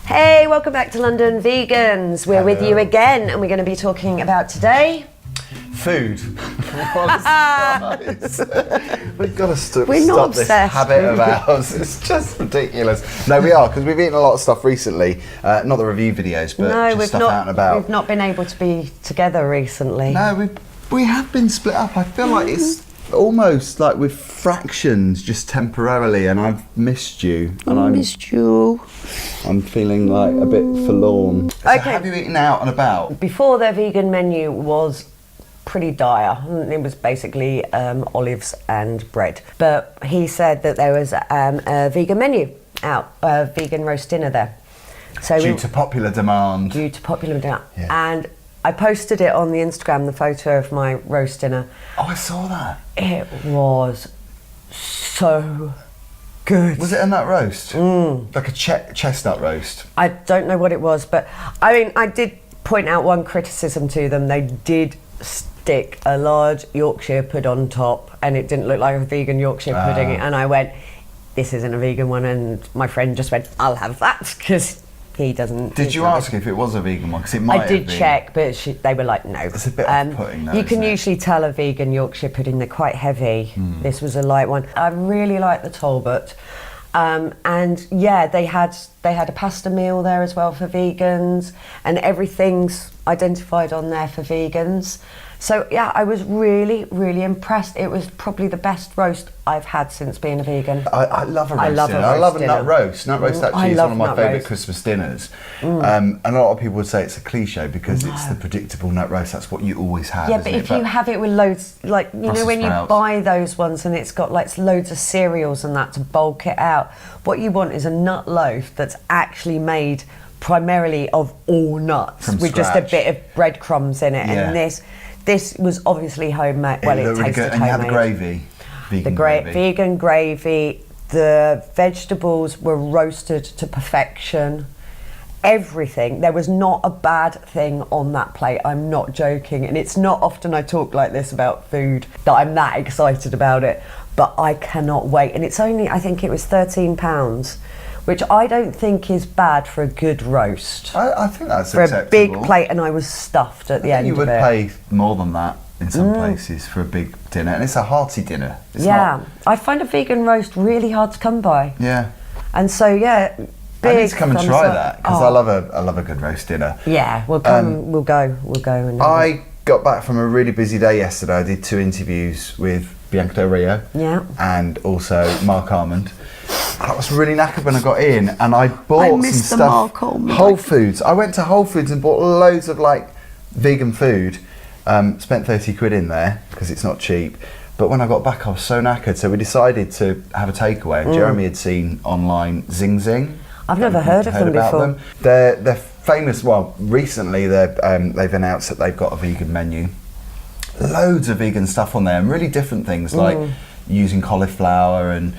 Hey, welcome back to London Vegans. We're with you again, and we're going to be talking about today food. We've got to stop this habit of ours. It's just ridiculous. No, we are, because we've eaten a lot of stuff recently. Not the review videos, but just stuff out and about. We've not been able to be together recently. No, we have been split up. I feel like it's almost like with fractions, just temporarily, and I've missed you. And I missed you. I'm feeling like a bit forlorn. So have you eaten out and about? Before, their vegan menu was pretty dire. It was basically olives and bread. But he said that there was a vegan menu out, a vegan roast dinner there. So due to popular demand. Due to popular demand. Yeah. And I posted it on the Instagram, the photo of my roast dinner. Oh, I saw that. It was so good. Was it a nut roast? Like a chestnut roast? I don't know what it was, but I mean, I did point out one criticism to them. They did stick a large Yorkshire pud on top, and it didn't look like a vegan Yorkshire pudding. And I went, this isn't a vegan one, and my friend just went, I'll have that, because he doesn't. Did you ask if it was a vegan one? Because it might have been. I did check, but they were like, no. It's a bit off-putting though, you can usually tell a vegan Yorkshire pudding, they're quite heavy. This was a light one. I really like the Talbot. And yeah, they had a pasta meal there as well for vegans, and everything's identified on there for vegans. So yeah, I was really, really impressed. It was probably the best roast I've had since being a vegan. I love a roast dinner. I love a nut roast. Nut roast actually is one of my favourite Christmas dinners. And a lot of people would say it's a cliche because it's the predictable nut roast. That's what you always have. Yeah, but if you have it with loads, like, you know, when you buy those ones and it's got like loads of cereals and that to bulk it out, what you want is a nut loaf that's actually made primarily of all nuts with just a bit of breadcrumbs in it. And this was obviously homemade. Well, it tasted homemade. And you had the gravy. Vegan gravy. The vegetables were roasted to perfection. Everything. There was not a bad thing on that plate. I'm not joking. And it's not often I talk like this about food that I'm that excited about it. But I cannot wait. And it's only, I think it was £13, which I don't think is bad for a good roast. I think that's for acceptable. A big plate, and I was stuffed at the end of it. You would pay more than that in some places for a big dinner, and it's a hearty dinner. It's not... I find a vegan roast really hard to come by. Yeah. And so I need to come and try that, because I love a good roast dinner. Yeah, we'll come. We'll go. And I got back from a really busy day yesterday. I did 2 interviews with Bianca Del Rio. And also Mark Armand. I was really knackered when I got in, and I bought some stuff. Whole Foods. I went to Whole Foods and bought loads of like vegan food. Spent 30 quid in there because it's not cheap. But when I got back, I was so knackered, so we decided to have a takeaway. Jeremy had seen online Zing. I've never heard of them before. They're famous. Well, recently they've announced that they've got a vegan menu. Loads of vegan stuff on there, and really different things like using cauliflower, and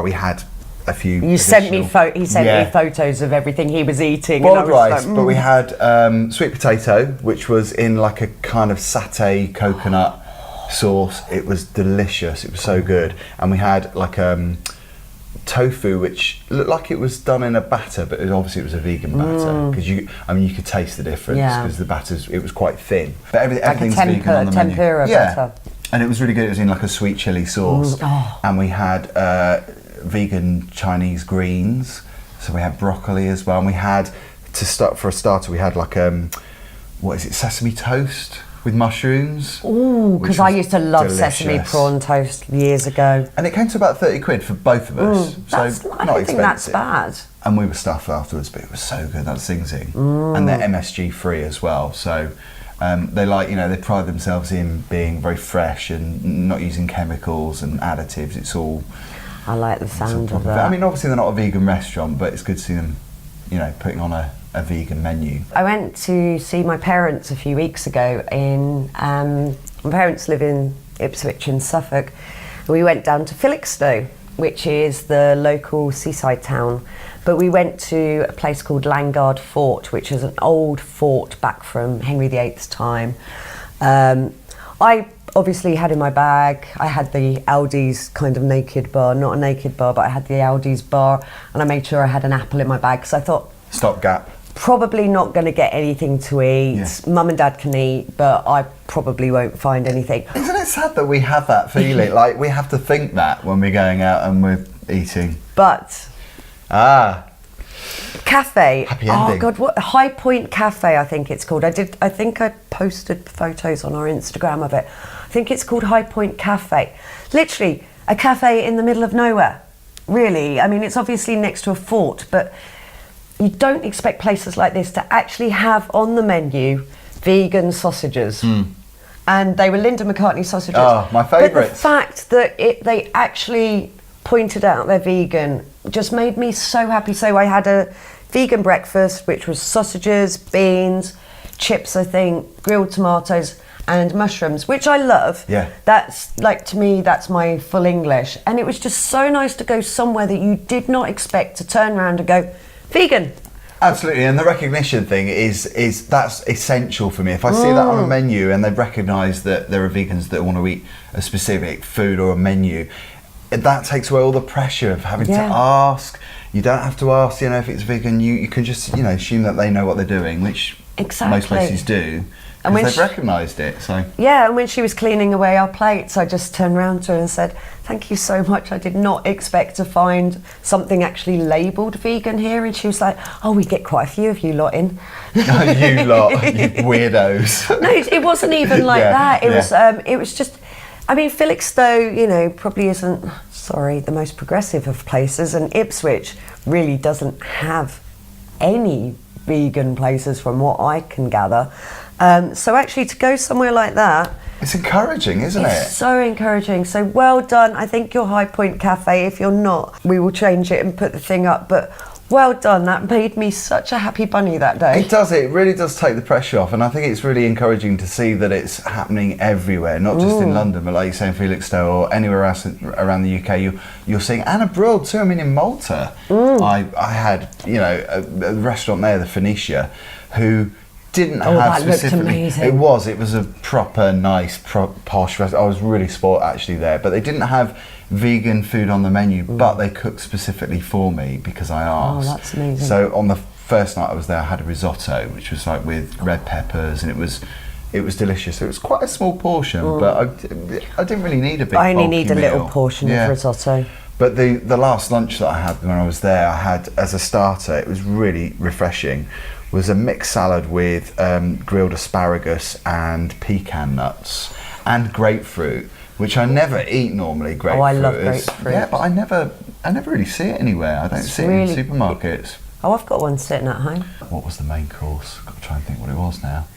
we had a few. You sent me he sent me photos of everything he was eating. Boiled rice, but we had sweet potato, which was in like a kind of satay coconut sauce. It was delicious. It was so good. And we had like tofu, which looked like it was done in a batter, but obviously it was a vegan batter, because you could taste the difference because the batter's, it was quite thin. But everything's vegan on the menu. Tempura batter. And it was really good. It was in like a sweet chili sauce. And we had vegan Chinese greens, so we had broccoli as well. And we had, for a starter, we had like sesame toast with mushrooms. Ooh, because I used to love sesame prawn toast years ago. And it came to about 30 quid for both of us. I don't think that's bad. And we were stuffed afterwards, but it was so good. That's Zing. And they're MSG free as well. So they pride themselves in being very fresh and not using chemicals and additives. It's all... I like the sound of that. I mean, obviously they're not a vegan restaurant, but it's good to see them, putting on a vegan menu. I went to see my parents a few weeks ago my parents live in Ipswich in Suffolk. We went down to Felixstowe, which is the local seaside town, but we went to a place called Landguard Fort, which is an old fort back from Henry VIII's time. I obviously had in my bag, I had the Aldi's kind of naked bar, not a naked bar, but I had the Aldi's bar, and I made sure I had an apple in my bag because I thought, stopgap. Probably not going to get anything to eat. Yeah. Mum and Dad can eat, but I probably won't find anything. Isn't it sad that we have that feeling? Like, we have to think that when we're going out and we're eating. But cafe. Happy ending. Oh God, what High Point Cafe? I think it's called. I think I posted photos on our Instagram of it. I think it's called High Point Cafe. Literally a cafe in the middle of nowhere. Really, I mean, it's obviously next to a fort, but you don't expect places like this to actually have on the menu vegan sausages. And they were Linda McCartney sausages. Oh, my favourites. But the fact that they actually pointed out they're vegan just made me so happy. So I had a vegan breakfast, which was sausages, beans, chips, I think, grilled tomatoes and mushrooms, which I love. Yeah. That's, like, to me, that's my full English. And it was just so nice to go somewhere that you did not expect to turn around and go, vegan. Absolutely, and the recognition thing is that's essential for me. If I see that on a menu and they've recognised that there are vegans that want to eat a specific food or a menu, that takes away all the pressure of having to ask. You don't have to ask, if it's vegan. You can just, assume that they know what they're doing, which most places do. And they've recognised it, so. Yeah, and when she was cleaning away our plates, I just turned around to her and said, thank you so much. I did not expect to find something actually labelled vegan here. And she was like, oh, we get quite a few of you lot in. Oh, you lot, you weirdos. No, it wasn't even like that. It was just, I mean, Felixstowe, probably isn't, the most progressive of places. And Ipswich really doesn't have any vegan places from what I can gather. So actually to go somewhere like that, it's encouraging, isn't it? It's so encouraging. So well done. I think your High Point Cafe, if you're not, we will change it and put the thing up. But well done. That made me such a happy bunny that day. It does. It really does take the pressure off. And I think it's really encouraging to see that it's happening everywhere, not just in London, but like you say in Felixstowe or anywhere else around the UK. You're seeing, and abroad too. I mean, in Malta, I had, a restaurant there, the Phoenicia, who didn't have specifically. It was a proper nice posh restaurant. I was really spoilt actually there, but they didn't have vegan food on the menu, but they cooked specifically for me because I asked. Oh, that's amazing. So on the first night I was there, I had a risotto, which was like with red peppers, and it was delicious. It was quite a small portion, but I didn't really need a big. I only need a meal. little portion of risotto. But the last lunch that I had when I was there, I had as a starter. It was really refreshing. Was a mixed salad with grilled asparagus and pecan nuts and grapefruit, which I never eat normally. Grapefruit. Oh, I love grapefruit. Yeah, but I never really see it anywhere. I don't see it in supermarkets. Oh, I've got one sitting at home. What was the main course? I've got to try and think what it was now.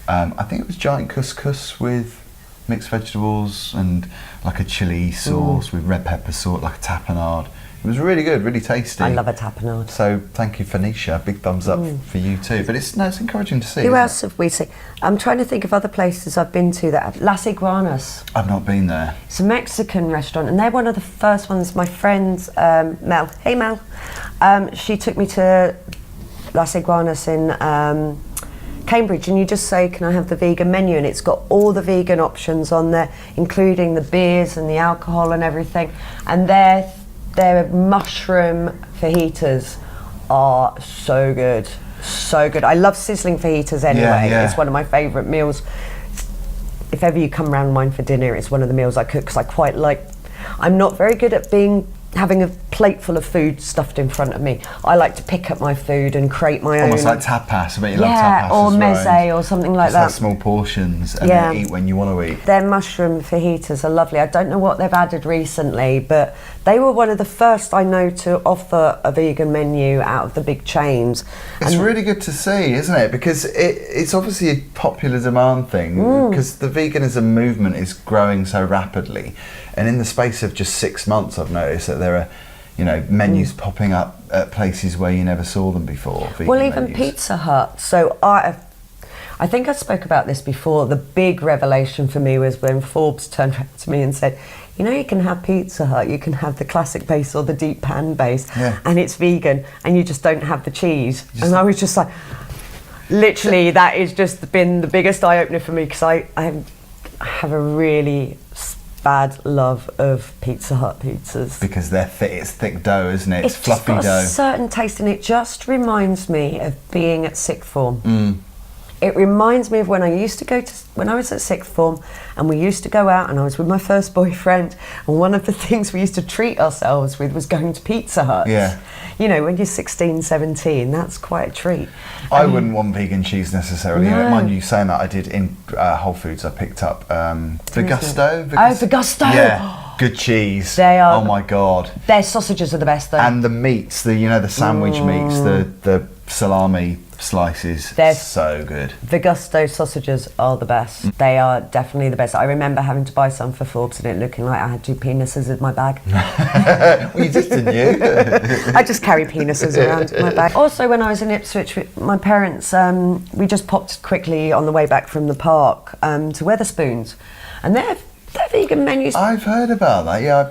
I think it was giant couscous with mixed vegetables and like a chili sauce with red pepper sauce, like a tapenade. It was really good, really tasty. I love a tapenade. So thank you, Phoenicia. Big thumbs up for you too. But it's encouraging to see. Who else have we seen? I'm trying to think of other places I've been to that have Las Iguanas. I've not been there. It's a Mexican restaurant, and they're one of the first ones. My friend Mel, hey Mel, she took me to Las Iguanas in Cambridge, and you just say, can I have the vegan menu? And it's got all the vegan options on there, including the beers and the alcohol and everything. And their mushroom fajitas are so good. So good. I love sizzling fajitas anyway. Yeah. It's one of my favourite meals. If ever you come round mine for dinner, it's one of the meals I cook because I quite like. I'm not very good at having a plate full of food stuffed in front of me. I like to pick up my food and create my own. Almost like tapas. I bet you love tapas or as well. meze or something like that. Small portions and then eat when you want to eat. Their mushroom fajitas are lovely. I don't know what they've added recently, but they were one of the first I know to offer a vegan menu out of the big chains. It's really good to see, isn't it? Because it's obviously a popular demand thing because the veganism movement is growing so rapidly. And in the space of just 6 months, I've noticed that there are, menus popping up at places where you never saw them before. Well, even menus. Pizza Hut. So I think I spoke about this before. The big revelation for me was when Forbes turned around to me and said, you can have Pizza Hut, you can have the classic base or the deep pan base, and it's vegan, and you just don't have the cheese. And I was just like, literally, that has just been the biggest eye-opener for me because I have a really bad love of Pizza Hut pizzas. Because they're thick, it's thick dough, isn't it? It's fluffy got dough. A certain taste, and it just reminds me of being at sixth form. It reminds me of when I was at sixth form, and we used to go out, and I was with my first boyfriend, and one of the things we used to treat ourselves with was going to Pizza Hut. Yeah. You know, when you're 16, 17, that's quite a treat. I wouldn't want vegan cheese necessarily. No. Mind you, saying that, I did in Whole Foods, I picked up Vegusto. Vegusto! Yeah, good cheese. They are. Oh my God. Their sausages are the best though. And the meats, the sandwich meats, the salami slices, they're so good. Vegusto sausages are the best. They are definitely the best. I remember having to buy some for Forbes and it looking like I had 2 penises in my bag. Well, you just didn't you? I just carry penises around in my bag. Also, when I was in Ipswich with my parents, we just popped quickly on the way back from the park to Wetherspoons, and their vegan menus. I've heard about that. Yeah,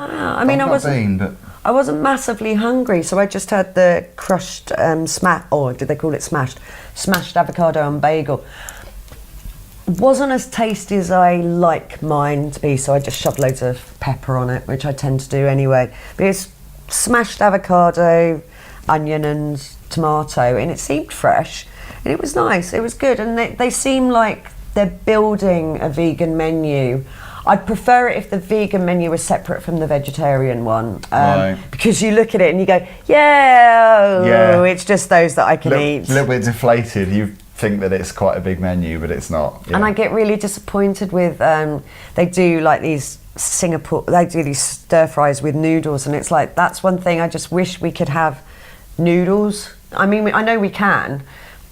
I wasn't massively hungry, so I just had the crushed did they call it smashed avocado and bagel. Wasn't as tasty as I like mine to be, so I just shoved loads of pepper on it, which I tend to do anyway. But it's smashed avocado, onion and tomato, and it seemed fresh, and it was nice, it was good, and they seem like they're building a vegan menu. I'd prefer it if the vegan menu was separate from the vegetarian one, right. Because you look at it and you go, yeah, it's just those that I can eat. A little bit deflated. You think that it's quite a big menu, but it's not. Yeah. And I get really disappointed with, they do like these they do these stir fries with noodles, and it's like, that's one thing I just wish we could have noodles. I mean, I know we can,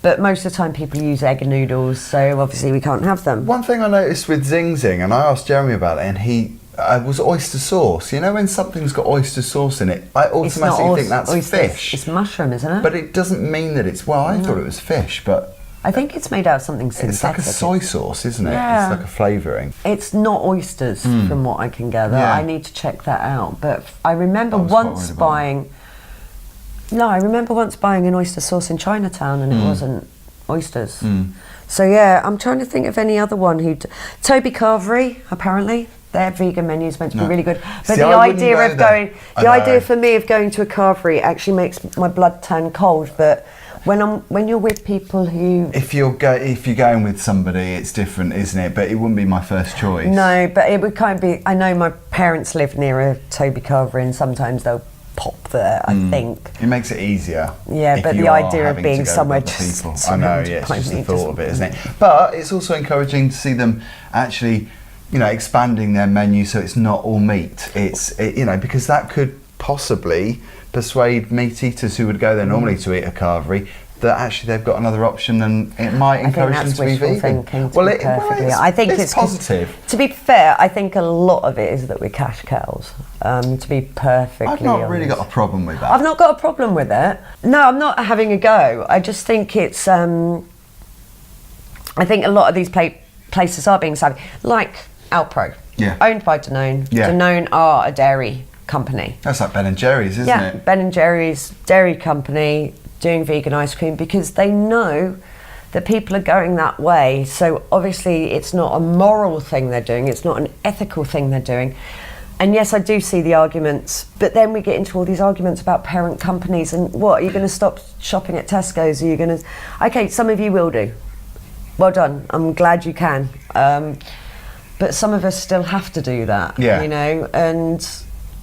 but most of the time people use egg and noodles, so obviously we can't have them. One thing I noticed with Zing, and I asked Jeremy about it, and he was oyster sauce. You know, when something's got oyster sauce in it, I automatically think that's fish. It's mushroom, isn't it? But it doesn't mean that it's, I thought it was fish, but... I think it's made out of something synthetic. It's like a soy sauce, isn't it? Yeah. It's like a flavouring. It's not oysters, from what I can gather. Yeah. I need to check that out. But I remember once buying an oyster sauce in Chinatown, and it wasn't oysters. So yeah, I'm trying to think of any other one Toby Carvery, apparently. Their vegan menu is meant to be really good. But the idea for me of going to a carvery actually makes my blood turn cold. But when you're with people who... If you're going with somebody, it's different, isn't it? But it wouldn't be my first choice. No, but it would kind of be... I know my parents live near a Toby Carvery, and sometimes they'll pop there, I think. It makes it easier. Yeah, but the idea of being somewhere just... I know, yeah, it's just the thought of it, isn't it? But it's also encouraging to see them actually, expanding their menu so it's not all meat. Because that could possibly persuade meat eaters who would go there normally to eat a carvery that actually they've got another option, and it might encourage them to be vegan. I think it's positive. To be fair, I think a lot of it is that we're cash cows. To be perfectly I've not honest. really got a problem with that. I've not got a problem with it. No, I'm not having a go. I just think it's... I think a lot of these places are being savvy. Like Alpro, owned by Danone. Yeah. Danone are a dairy company. That's like Ben & Jerry's, isn't it? Ben & Jerry's dairy company doing vegan ice cream because they know that people are going that way. So obviously it's not a moral thing they're doing, it's not an ethical thing they're doing. And yes, I do see the arguments, but then we get into all these arguments about parent companies and what, are you going to stop shopping at Tesco's? Are you going to... Okay, some of you will do. Well done, I'm glad you can. But some of us still have to do that, and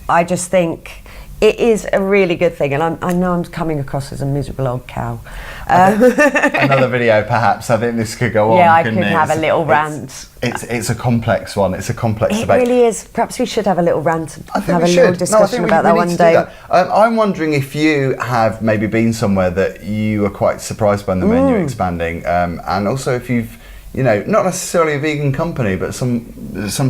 I just think it is a really good thing, and I know I'm coming across as a miserable old cow. Another video, perhaps. I think this could go on. Yeah, I could have a little rant. It's a complex one. It's a complex debate. It really is. Perhaps we should have a little rant. I think have we a should. little discussion about that one day. I'm wondering if you have maybe been somewhere that you were quite surprised by the menu expanding, and also if you've, not necessarily a vegan company, but some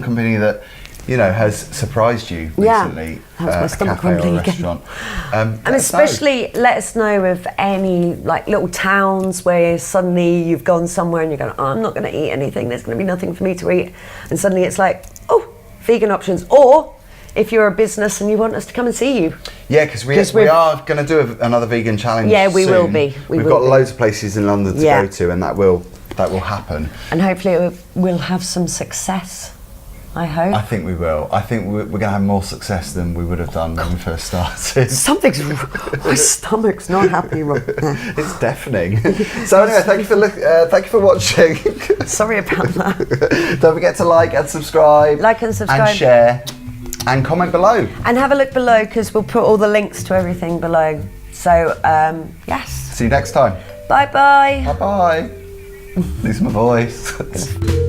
company that has surprised you recently, a cafe or a restaurant. And especially let us know of any little towns where suddenly you've gone somewhere and you're going, I'm not going to eat anything, there's going to be nothing for me to eat, and suddenly it's like, vegan options. Or if you're a business and you want us to come and see you. Yeah, because we are going to do another vegan challenge. Yeah, we soon. will be. We've got loads of places in London to go to, and that will happen. And hopefully it will have some success. I hope. I think we will. I think we're going to have more success than we would have done when we first started. My stomach's not happy right now. It's deafening. So anyway, thank you for watching. Sorry about that. Don't forget to like and subscribe. And share. And comment below. And have a look below, because we'll put all the links to everything below. So, yes. See you next time. Bye-bye. Bye-bye. Lose my voice.